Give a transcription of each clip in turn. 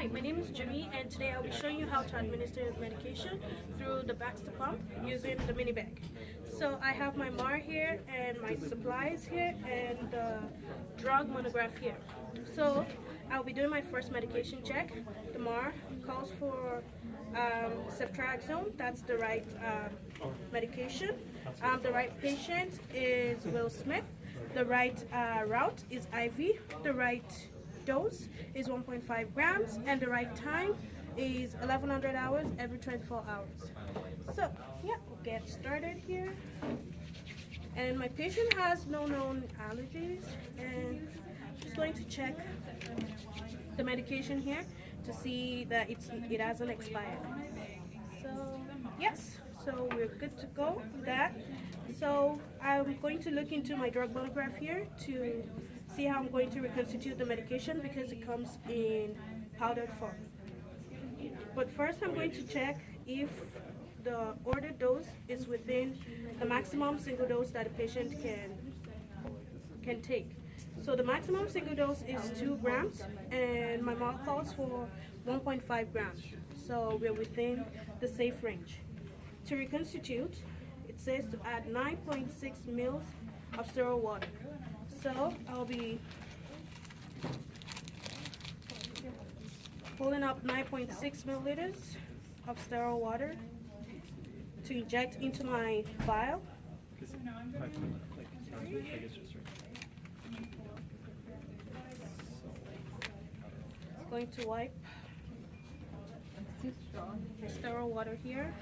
Hi, my name is Jimmy, and today I'll be showing you how to administer medication through the Baxter pump using the mini bag. So I have my MAR here and my supplies here and the drug monograph here. So I'll be doing my first medication check. The MAR calls for ceftriaxone. That's the right medication. The right patient is Will Smith. The right route is IV. The right dose is 1.5 grams, and the right time is 1100 hours every 24 hours. So yeah, we'll get started here. And my patient has no known allergies, and just going to check the medication here to see that it hasn't expired. So yes, so we're good to go with that. So I'm going to look into my drug monograph here to see how I'm going to reconstitute the medication because it comes in powdered form. But first I'm going to check if the ordered dose is within the maximum single dose that a patient can take. So the maximum single dose is 2 grams and my MAR calls for 1.5 grams. So we're within the safe range. To reconstitute, it says to add 9.6 mils of sterile water. So I'll be pulling up 9.6 milliliters of sterile water to inject into my vial. Going to wipe my sterile water here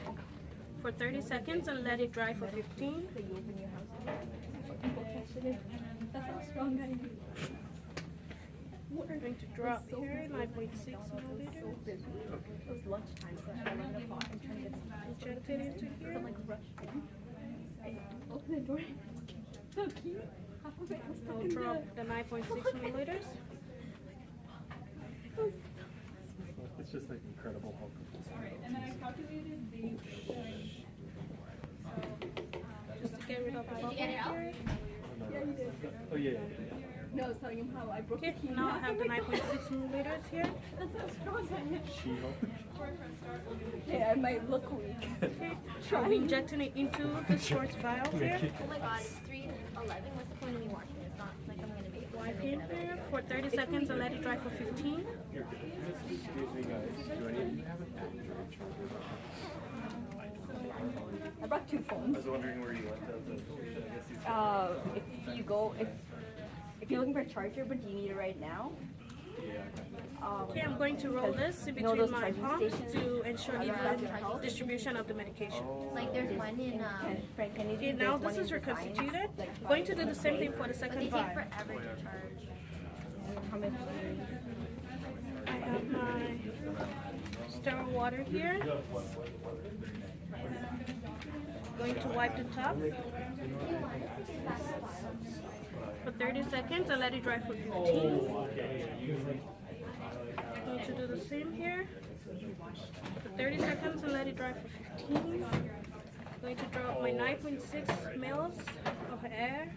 for 30 seconds and let it dry for 15. We're going to drop here 9.6 milliliters. It was lunchtime, so I went in the pot and trying to Inject it into here. like rush in. I opened the door. So cute. Half of it was stuck I'll in drop the 9.6 milliliters. It's just like incredible how Alright, and then I calculated the Just to get rid of the bubble here. Oh yeah. No, I was telling him how I broke Okay, the key. now I have the 9.6 milliliters here. That's how strong I am. She-Hulk. Yeah, I might look weak. Okay, I'll be injecting it into the sports vial here. Oh my god, it's 3:11. What's the point of me watching? It's not like I'm gonna be. Wipe in here for 30 seconds and let it dry for 15. Excuse me guys, do any of you have a Android charger? I brought 2 I phones. was wondering where you went. If you go, if you're looking for a charger, but do you need it right now? Okay, I'm going to roll this in between my palms to ensure even distribution of the medication. Like there's one in Frank, can you Okay, now this is reconstituted. I'm going to do the same thing for the but second they take vial. forever to charge. How much? I have my sterile water here. Going to wipe the top for 30 seconds and let it dry for 15. Going to do the same here for 30 seconds and let it dry for 15. Going to drop my 9.6 mils of air.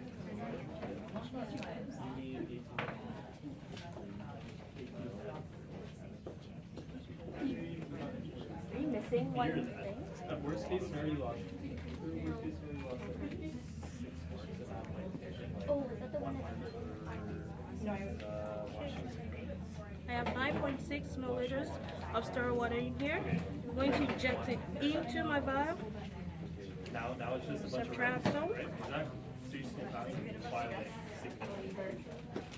Are you missing one thing? At worst case scenario, you lost. Oh, is that the one I have 9.6 milliliters of sterile water in here. I'm going to inject it into my vial. Now it's just a bunch of Ceftriaxone. right? Exactly. So you still pass it by like 6 minutes.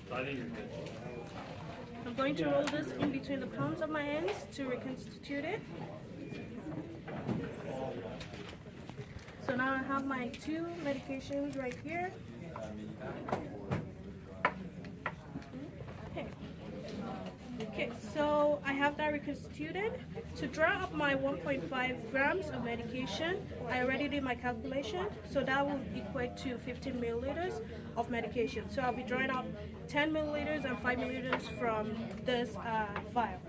So I think you're good. I'm going to roll this in between the palms of my hands to reconstitute it. So now I have my 2 medications right here. Okay, so I have that reconstituted. To draw up my 1.5 grams of medication, I already did my calculation. So that will equate to 15 milliliters of medication. So I'll be drawing up 10 milliliters and 5 milliliters from this vial.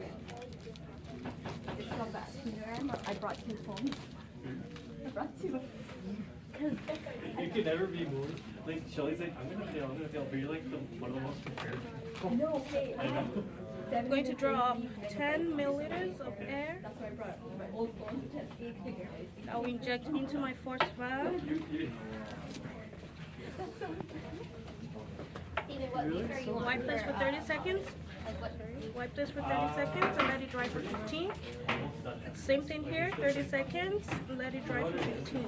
It's not bad. I brought 2 phones. I brought 2. You can never be moved. Like Shelly's like, I'm gonna fail, but you're like one of the most prepared. No, hey, I know. I'm going to draw up 10 milliliters of air. That's why I brought my old phone to test the figure. I'll inject into my first vial. Steven, what paper are you on? Wipe this for 30 seconds. Like what? Wipe this for 30 seconds and let it dry for 15. Same thing here, 30 seconds and let it dry for 15.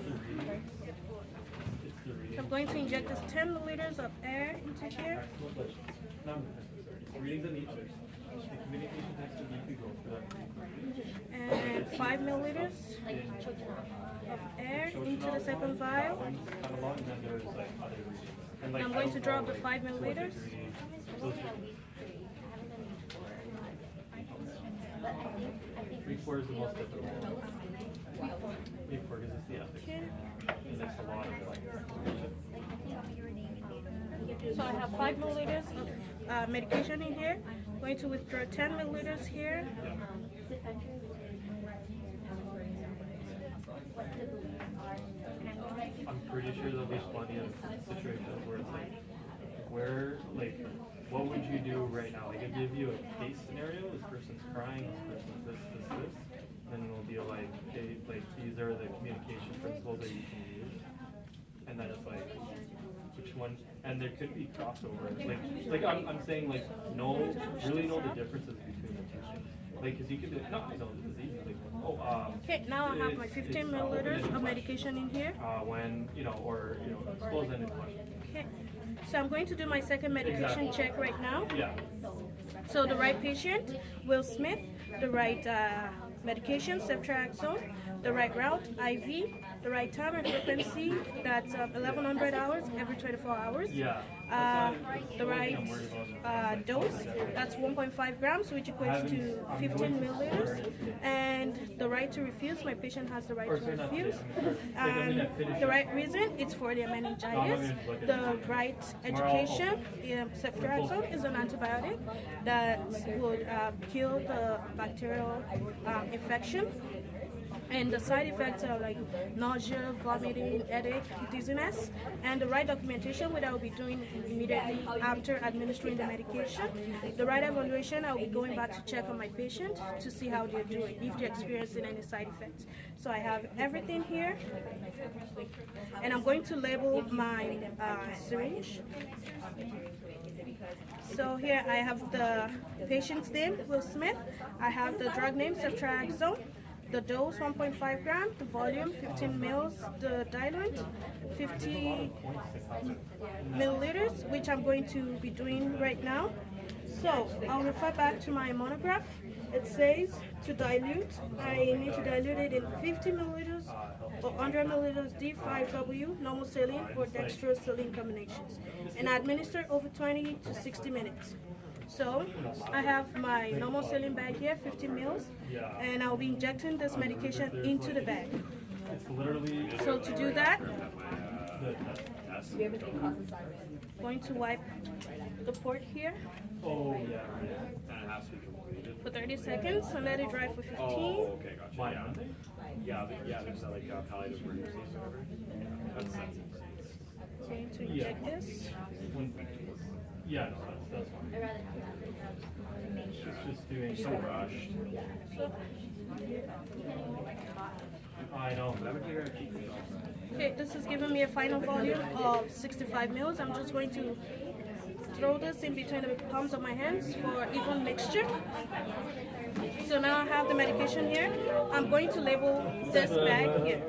I'm going to inject this 10 milliliters of air into here. Readings and the others. The communication text that you could go for that. And 5 milliliters Like choking off. of air into the second vial. Kind of long, and then there's like other readings. And like, I'm going to drop the 5 milliliters. Those week 4 is the most difficult. Week 4 because it's the ethics. Okay. And it's a lot of like. So I have 5 milliliters of medication in here. I'm going to withdraw 10 milliliters here. I'm pretty sure there'll be plenty of situations where it's like, what would you do right now? Like, I give you a case scenario, this person's crying, this person's this, then it'll be like, okay, like, these are the communication principles that you can use. And then it's like, which one, and there could be crossover. Like I'm saying, like, really know the differences between the two things. Like, cause you could be like, no, I know, this is easy. Like, Okay, now I have my 15 milliliters of medication in here. When, close-ended question. Okay, so I'm going to do my second medication check right now. Yeah. So the right patient, Will Smith, the right medication, ceftriaxone, the right route, IV, the right time and frequency, that's 1100 hours every 24 hours. Yeah. The right dose, that's 1.5 grams, which equates to 15 milliliters. And the right to refuse, my patient has the right to refuse. The right reason, it's for their meningitis. The right education, ceftriaxone is an antibiotic that would kill the bacterial infection. And the side effects are like nausea, vomiting, headache, dizziness. And the right documentation, what I will be doing immediately after administering the medication. The right evaluation, I will be going back to check on my patient to see how they're doing, if they're experiencing any side effects. So I have everything here. And I'm going to label my syringe. So here I have the patient's name, Will Smith. I have the drug name, ceftriaxone. The dose 1.5 grams, the volume 15 mils, the diluent 50 milliliters, which I'm going to be doing right now. So I'll refer back to my monograph. It says to dilute, I need to dilute it in 50 milliliters or 100 milliliters D5W normal saline or dextrose saline combinations, and administer over 20 to 60 minutes. So I have my normal saline bag here, 50 mils, and I'll be injecting this medication into the bag. So to do that, going to wipe the port here for 30 seconds and let it dry for 15. Oh, okay, gotcha. Yeah, there's like palliative emergencies or whatever. That's Going to inject this. Yeah, no, that's fine. I'd rather have that. It's just doing so rushed. So, I know. okay, this is giving me a final volume of 65 mils. I'm just going to throw this in between the palms of my hands for even mixture. So now I have the medication here. I'm going to label this bag here.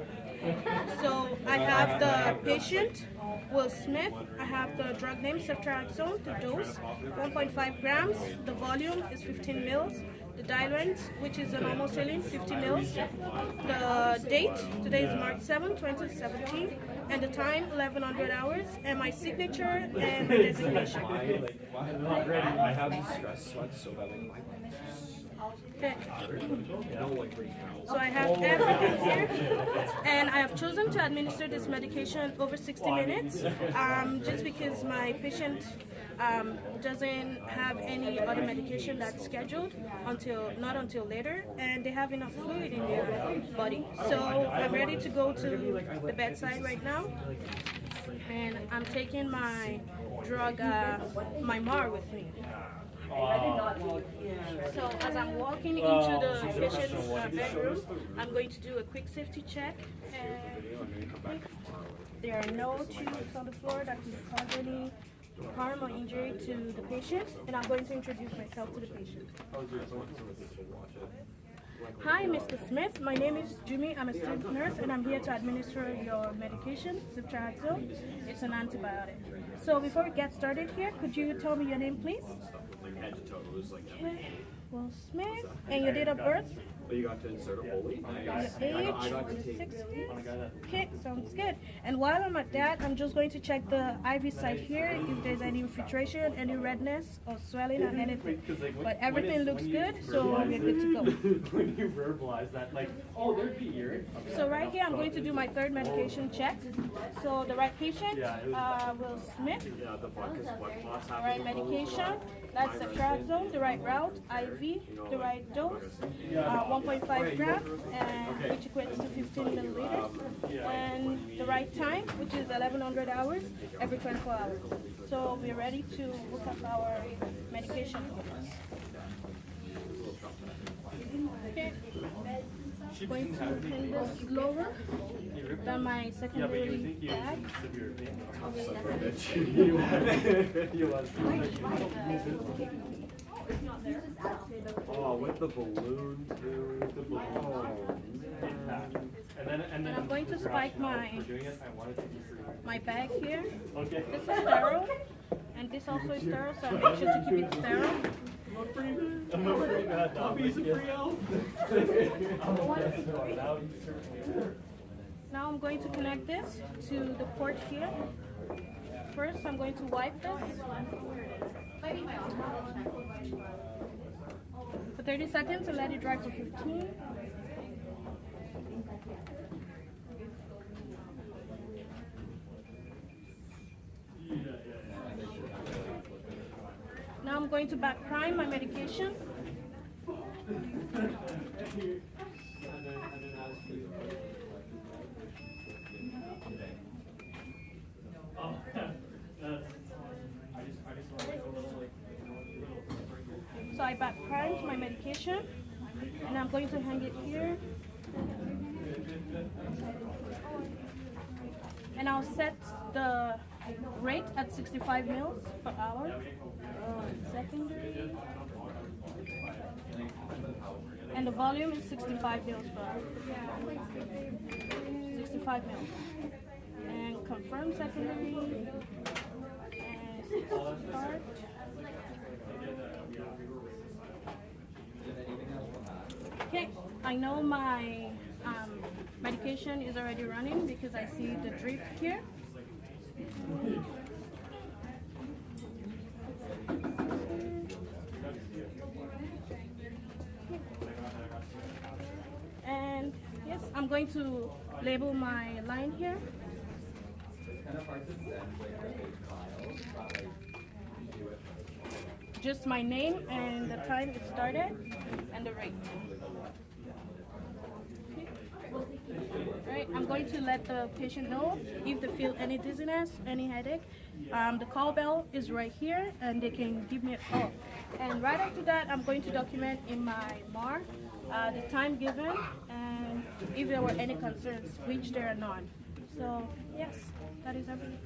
So I have the patient, Will Smith. I have the drug name, ceftriaxone, the dose, 1.5 grams. The volume is 15 mils. The diluent, which is a normal saline, 50 mils. The date, today is March 7, 2017. And the time, 1100 hours. And my signature and my designation. I have these stress sweats so badly. Okay. So I have everything here, and I have chosen to administer this medication over 60 minutes, just because my patient doesn't have any other medication that's scheduled not until later, and they have enough fluid in their body. So I'm ready to go to the bedside right now, and I'm taking my drug, my MAR with me. rather not leave. So as I'm walking into the patient's bedroom, I'm going to do a quick safety check. And there are no tubes on the floor that could cause any harm or injury to the patient. And I'm going to introduce myself to the patient. Hi, Mr. Smith. My name is Jimmy. I'm a student nurse, and I'm here to administer your medication, ceftriaxone. It's an antibiotic. So before we get started here, could you tell me your name, please? Okay. Will Smith. And your date of birth? But you got to insert a Foley. Your age? 6 years? Okay, sounds good. And while I'm at that, I'm just going to check the IV site here, if there's any infiltration, any redness or swelling or anything. But everything looks good, so we're good to go. When you verbalize that, like, oh, there'd be urine. So right here, I'm going to do my third medication check. So the right patient, Will Smith. Yeah, the blood clots The right medication, that's ceftriaxone. The right route, IV. The right dose, 1.5 grams, and which equates to 15 milliliters. And the right time, which is 1100 hours every 24 hours. So we're ready to look up our medication. Okay. Going to bring this lower than my secondary bag. Oh, with the balloon too. The balloon. And then I'm going to spike my doing it, I wanted to be free. my bag here. Okay. This is sterile, and this also is sterile, so I make sure to keep it sterile. I'm not free. Puppy's a free elf. Now I'm going to connect this to the port here. First, I'm going to wipe this for 30 seconds and let it dry for 15. Now I'm going to back prime my medication. So I back primed my medication, and I'm going to hang it here. And I'll set the rate at 65 mils per hour. Secondary. And the volume is 65 mils per hour. 65 mils. And confirm secondary. And start. Okay, I know my medication is already running because I see the drip here. And yes, I'm going to label my line here. Just my name and the time it started and the rate. Right, I'm going to let the patient know if they feel any dizziness, any headache. The call bell is right here, and they can give me a call. And right after that, I'm going to document in my MAR the time given and if there were any concerns, which there are none. So yes, that is everything.